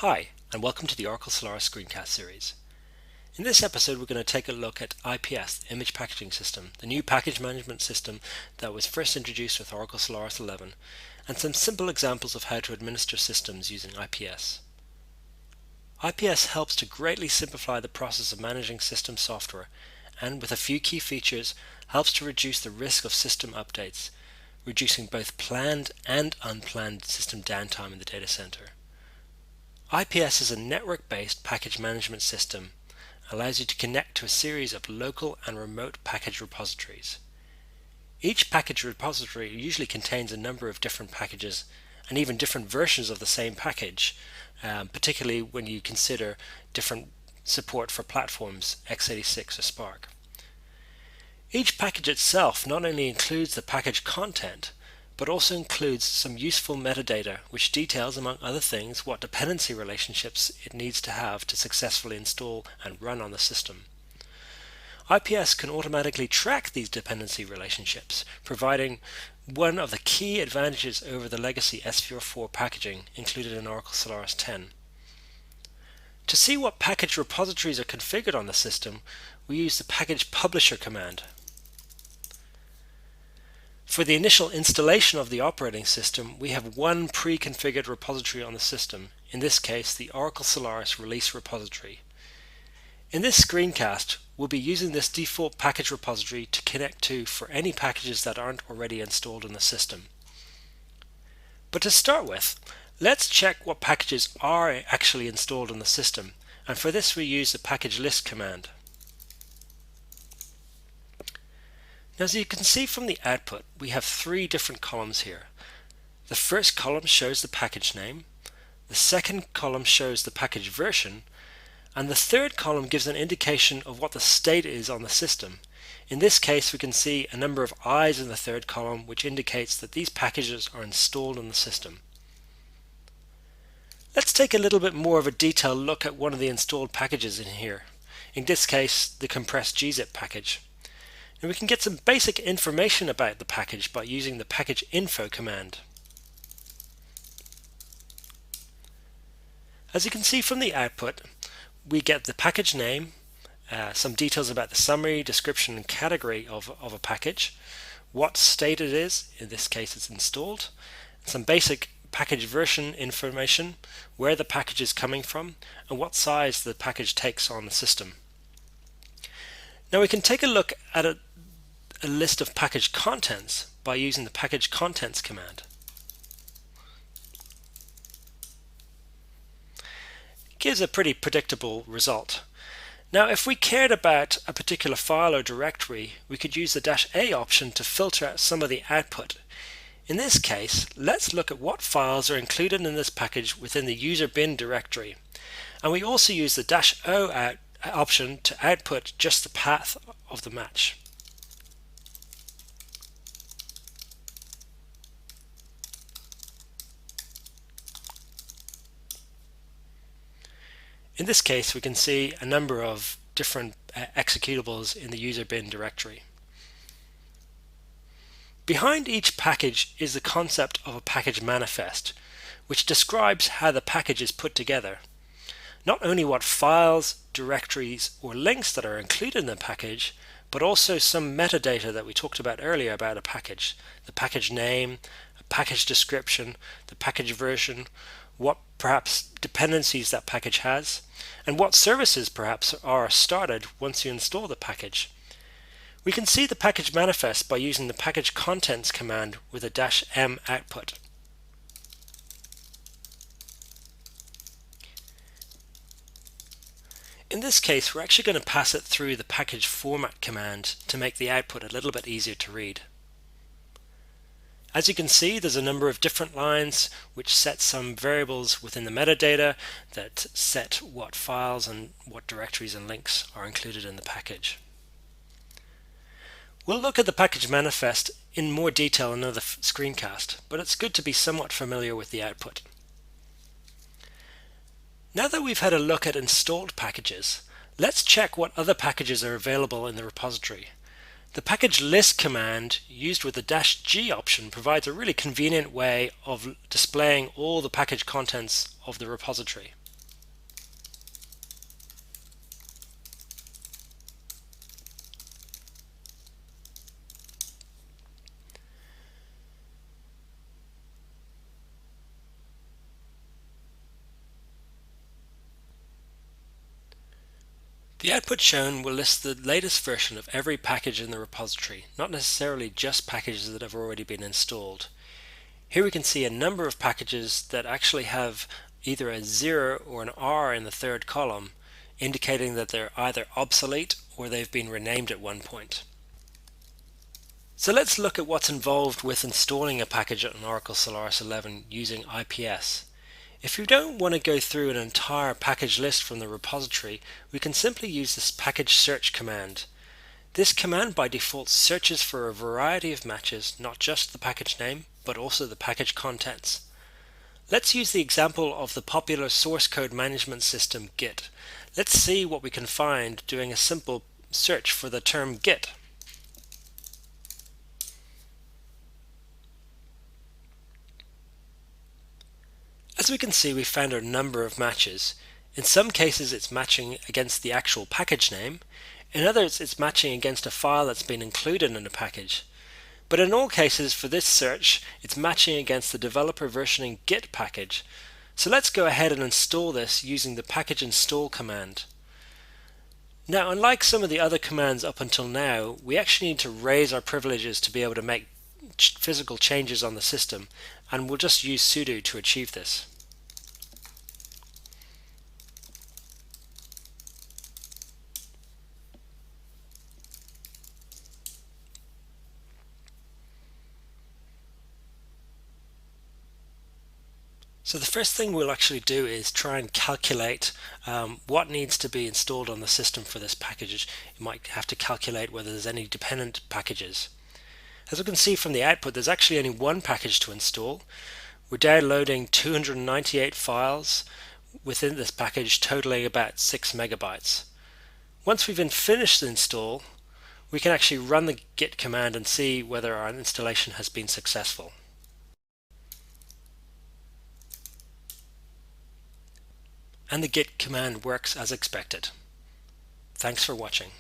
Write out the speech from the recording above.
Hi, and welcome to the Oracle Solaris screencast series. In this episode, we're going to take a look at IPS, the Image Packaging System, the new package management system that was first introduced with Oracle Solaris 11, and some simple examples of how to administer systems using IPS. IPS helps to greatly simplify the process of managing system software, and with a few key features, helps to reduce the risk of system updates, reducing both planned and unplanned system downtime in the data center. IPS is a network-based package management system, allows you to connect to a series of local and remote package repositories. Each package repository usually contains a number of different packages and even different versions of the same package, particularly when you consider different support for platforms x86 or SPARC. Each package itself not only includes the package content, but also includes some useful metadata which details, among other things, what dependency relationships it needs to have to successfully install and run on the system. IPS can automatically track these dependency relationships, providing one of the key advantages over the legacy SVR4 packaging included in Oracle Solaris 10. To see what package repositories are configured on the system, we use the package publisher command. For the initial installation of the operating system, we have one pre-configured repository on the system, in this case the Oracle Solaris release repository. In this screencast, we'll be using this default package repository to connect to for any packages that aren't already installed in the system. But to start with, let's check what packages are actually installed in the system, and for this we use the package list command. Now, as you can see from the output, we have three different columns here. The first column shows the package name, the second column shows the package version, and the third column gives an indication of what the state is on the system. In this case, we can see a number of I's in the third column, which indicates that these packages are installed in the system. Let's take a little bit more of a detailed look at one of the installed packages in here. In this case, the compressed gzip package. And we can get some basic information about the package by using the package info command. As you can see from the output, we get the package name, some details about the summary, description, and category of a package, what state it is, in this case it's installed, some basic package version information, where the package is coming from, and what size the package takes on the system. Now we can take a look at a list of package contents by using the package contents command. It gives a pretty predictable result. Now, if we cared about a particular file or directory, we could use the -A option to filter out some of the output. In this case, let's look at what files are included in this package within the user bin directory. And we also use the -O option to output just the path of the match. In this case, we can see a number of different executables in the user bin directory. Behind each package is the concept of a package manifest, which describes how the package is put together. Not only what files, directories, or links that are included in the package, but also some metadata that we talked about earlier about a package. The package name, a package description, the package version, what perhaps dependencies that package has, and what services perhaps are started once you install the package. We can see the package manifest by using the package contents command with a -M output. In this case, we're actually going to pass it through the package format command to make the output a little bit easier to read. As you can see, there's a number of different lines which set some variables within the metadata that set what files and what directories and links are included in the package. We'll look at the package manifest in more detail in another screencast, but it's good to be somewhat familiar with the output. Now that we've had a look at installed packages, let's check what other packages are available in the repository. The package list command used with the -G option provides a really convenient way of displaying all the package contents of the repository. The output shown will list the latest version of every package in the repository, not necessarily just packages that have already been installed. Here we can see a number of packages that actually have either a 0 or an R in the third column, indicating that they're either obsolete or they've been renamed at one point. So let's look at what's involved with installing a package on Oracle Solaris 11 using IPS. If you don't want to go through an entire package list from the repository, we can simply use this package search command. This command by default searches for a variety of matches, not just the package name, but also the package contents. Let's use the example of the popular source code management system Git. Let's see what we can find doing a simple search for the term Git. As we can see, we found a number of matches. In some cases it's matching against the actual package name, in others it's matching against a file that's been included in the package. But in all cases for this search, it's matching against the developer versioning Git package. So let's go ahead and install this using the package install command. Now, unlike some of the other commands up until now, we actually need to raise our privileges to be able to make physical changes on the system, and we'll just use sudo to achieve this. So the first thing we'll actually do is try and calculate what needs to be installed on the system for this package. You might have to calculate whether there's any dependent packages. As we can see from the output, there's actually only one package to install. We're downloading 298 files within this package, totaling about 6 megabytes. Once we've finished the install, we can actually run the git command and see whether our installation has been successful. And the git command works as expected. Thanks for watching.